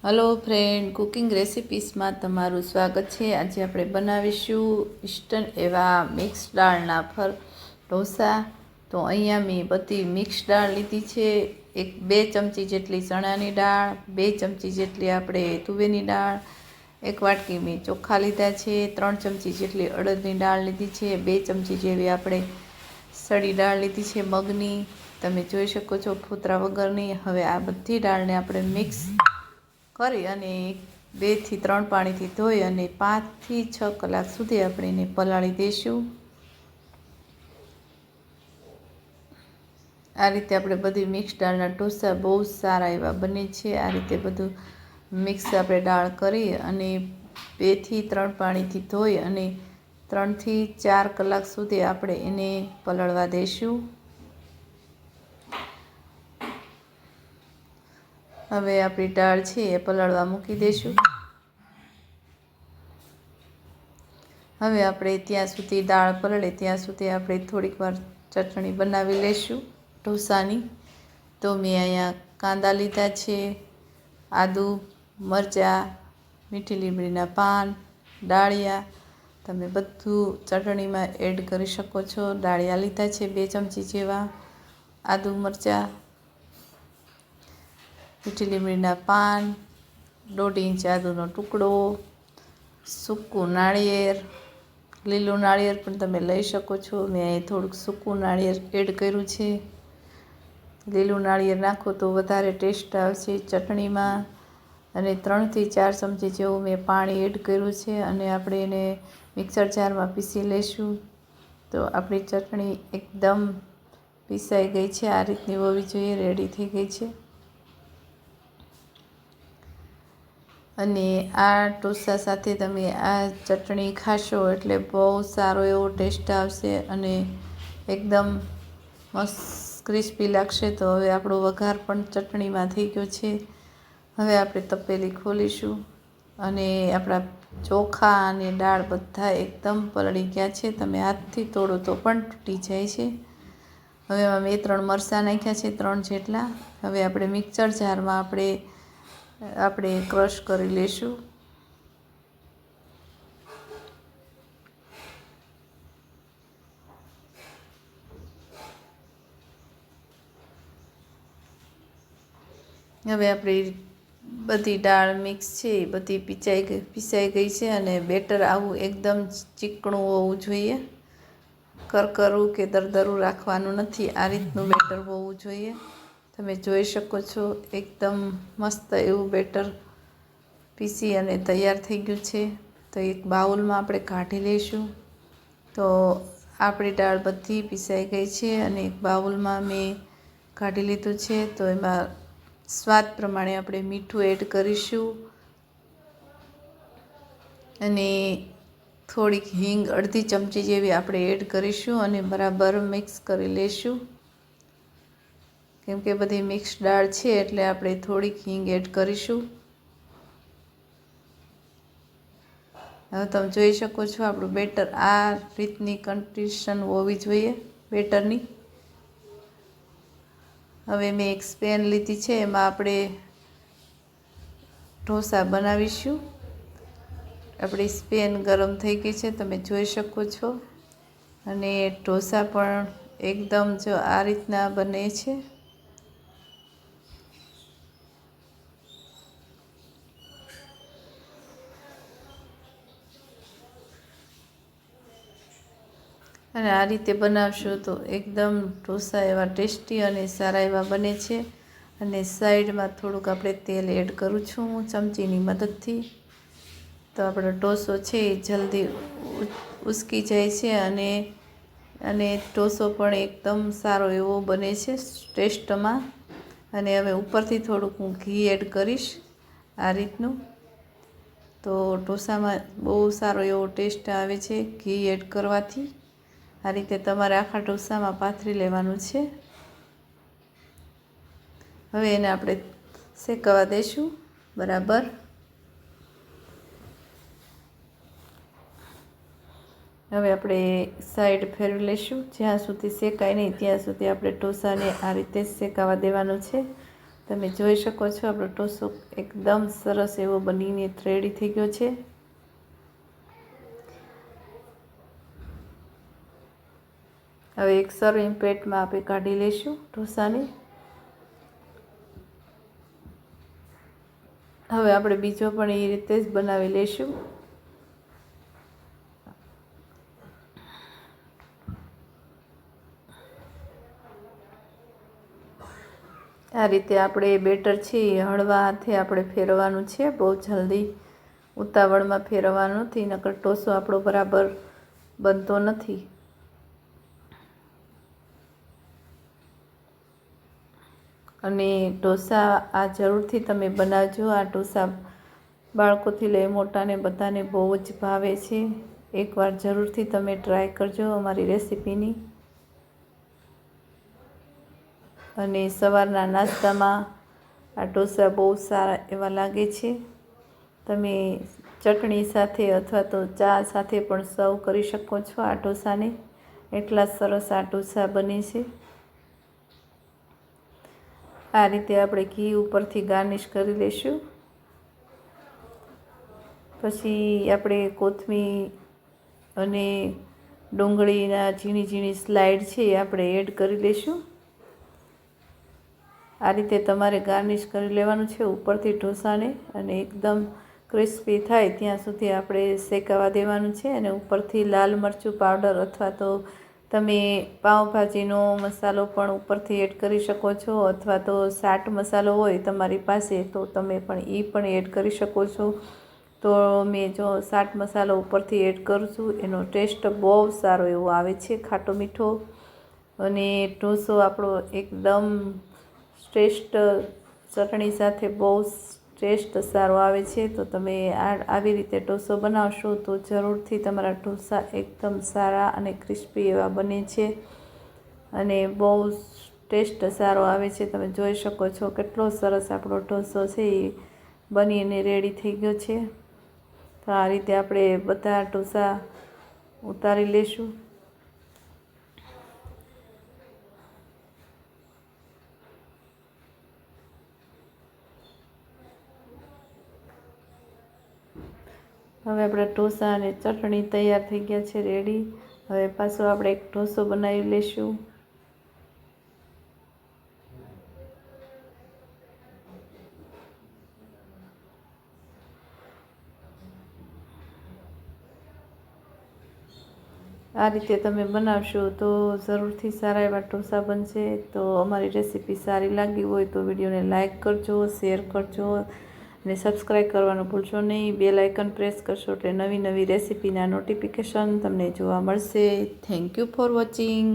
Hello friend, cooking રેસિપીસમાં તમારું સ્વાગત છે। આજે આપણે બનાવીશું ઇન્સ્ટન્ટ એવા મિક્સ દાળના ઢોસા। તો અહીંયા મેં બધી મિક્સ દાળ લીધી છે। 2 ચમચી જેટલી ચણાની દાળ, 2 ચમચી જેટલી આપણે તુવેરની દાળ, 1 વાટકી મેં ચોખા લીધા છે, 3 ચમચી જેટલી અડદની દાળ લીધી છે, 2 ચમચી જેવી આપણે સળી દાળ લીધી છે મગની, તમે જોઈ શકો છો ફૂતરા વગરની। હવે આ બધી દાળને આપણે મિક્સ કરી અને 2 થી 3 પાણીથી ધોઈ અને 5 થી 6 કલાક સુધી આપણે એને પલાળી દઈશું। આ રીતે આપણે બધી મિક્સ દાળના ઢોસા બહુ સારા એવા બને છે। આ રીતે બધું મિક્સ આપણે દાળ કરી અને 2 થી 3 પાણીથી ધોઈ અને 3 થી 4 કલાક સુધી આપણે એને પલળવા દઈશું। હવે આપણી દાળ છે એ પલાળવા મૂકી દઈશું। હવે આપણે ત્યાં સુધી દાળ પલળે ત્યાં સુધી આપણે થોડીક વાર ચટણી બનાવી લઈશું ઢોસાની। તો મેં અહીંયા કાંદા લીધા છે, આદુ, મરચાં, મીઠી લીમડીના પાન, ડાળિયા, તમે બધું ચટણીમાં એડ કરી શકો છો। ડાળિયા લીધા છે 2 ચમચી જેવા, આદુ મરચાં, મીઠી લીમડીના પાન, 1.5 ઇંચ આદુનો ટુકડો, સૂકું નાળિયેર, લીલું નાળિયેર પણ તમે લઈ શકો છો। મેં અહીં થોડુંક સૂકું નાળિયેર એડ કર્યું છે। લીલું નાળિયેર નાખો તો વધારે ટેસ્ટ આવશે ચટણીમાં। અને 3 થી 4 ચમચી જેવું મેં પાણી એડ કર્યું છે અને આપણે એને મિક્સર જારમાં પીસી લઈશું। તો આપણી ચટણી એકદમ પીસાઈ ગઈ છે, આ રીતની હોવી જોઈએ, રેડી થઈ ગઈ છે। અને આ ઢોસા સાથે તમે આ ચટણી ખાશો એટલે બહુ સારો એવો ટેસ્ટ આવશે અને એકદમ મસ્ત ક્રિસ્પી લાગશે। તો હવે આપણો વઘાર પણ ચટણીમાં થઈ ગયો છે। હવે આપણે તપેલી ખોલીશું અને આપણા ચોખા અને દાળ બધા એકદમ પલળી ગયા છે, તમે હાથથી તોડો તો પણ તૂટી જાય છે। હવે એમાં મેં 3 મરચાં નાખ્યા છે, 3 જેટલા। હવે આપણે મિક્સર જારમાં આપણે ક્રશ કરી લઈશું। હવે આપણી બધી દાળ મિક્સ છે એ બધી પીસાઈ ગઈ છે અને બેટર આવું એકદમ ચીકણું હોવું જોઈએ, કરકરું કે દરદરું રાખવાનું નથી, આ રીતનું બેટર હોવું જોઈએ। તમે જોઈ શકો છો એકદમ મસ્ત એવું બેટર પીસી અને તૈયાર થઈ ગયું છે। તો એક બાઉલમાં આપણે કાઢી લઈશું। તો આપણી દાળ બધી પીસાઈ ગઈ છે અને એક બાઉલમાં મેં કાઢી લીધું છે। તો એમાં સ્વાદ પ્રમાણે આપણે મીઠું એડ કરીશું અને થોડીક હિંગ 1/2 ચમચી જેવી આપણે એડ કરીશું અને બરાબર મિક્સ કરી લઈશું। કેમ કે બધી મિક્સ દાળ છે એટલે આપણે થોડીક હિંગ એડ કરીશું। હવે તમે જોઈ શકો છો આપણું બેટર આ રીતની કન્સિસ્ટન્સી હોવી જોઈએ બેટરની। હવે મેં એક સ્પેન લીધી છે, એમાં આપણે ઢોસા બનાવીશું। આપણી સ્પેન ગરમ થઈ ગઈ છે, તમે જોઈ શકો છો। અને ઢોસા પણ એકદમ જો આ રીતના બને છે। અને આ રીતે બનાવશો તો એકદમ ઢોસા એવા ટેસ્ટી અને સારા એવા બને છે। અને સાઈડમાં થોડુંક આપણે તેલ એડ કરું છું હું ચમચીની મદદથી। તો આપણો ઢોસો છે એ જલ્દી ઉસકી જાય છે અને ઢોસો પણ એકદમ સારો એવો બને છે ટેસ્ટમાં। અને હવે ઉપરથી થોડુંક હું ઘી એડ કરીશ આ રીતનું। તો ઢોસામાં બહુ સારો એવો ટેસ્ટ આવે છે ઘી એડ કરવાથી। આ રીતે તમારે આખા ઢોસામાં પાથરી લેવાનું છે। હવે એને આપણે શેકવા દઈશું બરાબર। હવે આપણે સાઈડ ફેરવી લઈશું, જ્યાં સુધી શેકાય નહીં ત્યાં સુધી આપણે ઢોસાને આ રીતે શેકાવા દેવાનું છે। તમે જોઈ શકો છો આપણો ઢોસો એકદમ સરસ એવો બનીને રેડી થઈ ગયો છે। હવે એક સર્વિંગ પ્લેટમાં આપણે કાઢી લઈશું ઢોસાને। હવે આપણે બીજો પણ એ રીતે જ બનાવી લઈશું। આ રીતે આપણે બેટર છે એ હળવા હાથે આપણે ફેરવવાનું છે, બહુ જલ્દી ઉતાવળમાં ફેરવવાનું નથી, નકર ઢોસો આપણો બરાબર બનતો નથી। અને ઢોસા આ જરૂરથી તમે બનાવજો। આ ઢોસા બાળકોથી લઈ મોટાને બધાને બહુ જ ભાવે છે। એકવાર જરૂરથી તમે ટ્રાય કરજો અમારી રેસીપીની। અને સવારના નાસ્તામાં આ ઢોસા બહુ સારા એવા લાગે છે। તમે ચટણી સાથે અથવા તો ચા સાથે પણ સર્વ કરી શકો છો આ ઢોસાને, એટલા સરસ આ ઢોસા બને છે। આ રીતે આપણે ઘી ઉપરથી ગાર્નિશ કરી લઈશું। પછી આપણે કોથમીર અને ડુંગળીના ઝીણી ઝીણી સ્લાઇડ છે એ આપણે એડ કરી લઈશું। આ રીતે તમારે ગાર્નિશ કરી લેવાનું છે ઉપરથી ઢોસાને, અને એકદમ ક્રિસ્પી થાય ત્યાં સુધી આપણે શેકાવા દેવાનું છે। અને ઉપરથી લાલ મરચું પાવડર અથવા તો તમે પાઉંભાજીનો મસાલો પણ ઉપરથી એડ કરી શકો છો, અથવા તો ચાટ મસાલો હોય તમારી પાસે તો તમે પણ એ પણ એડ કરી શકો છો। તો મેં જો ચાટ મસાલો ઉપરથી એડ કરું છું, એનો ટેસ્ટ બહુ સારો એવો આવે છે, ખાટો મીઠો, અને ઢોસો આપણો એકદમ શ્રેષ્ઠ ચટણી સાથે બહુ ટેસ્ટ સારો આવે છે। તો તમે આવી રીતે ઢોસો બનાવશો તો જરૂરથી તમારા ઢોસા એકદમ સારા અને ક્રિસ્પી એવા બને છે, અને બહુ ટેસ્ટ સારો આવે છે। તમે જોઈ શકો છો કેટલો સરસ આપણો ઢોસો છે એ બનીને રેડી થઈ ગયો છે। તો આ રીતે આપણે બધા ઢોસા ઉતારી લેશું। હવે આપણા ઢોસા અને ચટણી તૈયાર થઈ ગયા છે, રેડી। હવે પાછો આપણે એક ઢોસો બનાવી લઈશું। આ રીતે તમે બનાવશો તો જરૂરથી સારા એવા ઢોસા બનશે। તો અમારી રેસીપી સારી લાગી હોય તો વિડીયોને લાઇક કરજો, શેર કરજો, અને સબસ્ક્રાઈબ કરવાનું ભૂલશો નહીં। બેલ આઇકન પ્રેસ કરશો એટલે નવી નવી રેસીપીના નોટિફિકેશન તમને જોવા મળશે। Thank you for watching.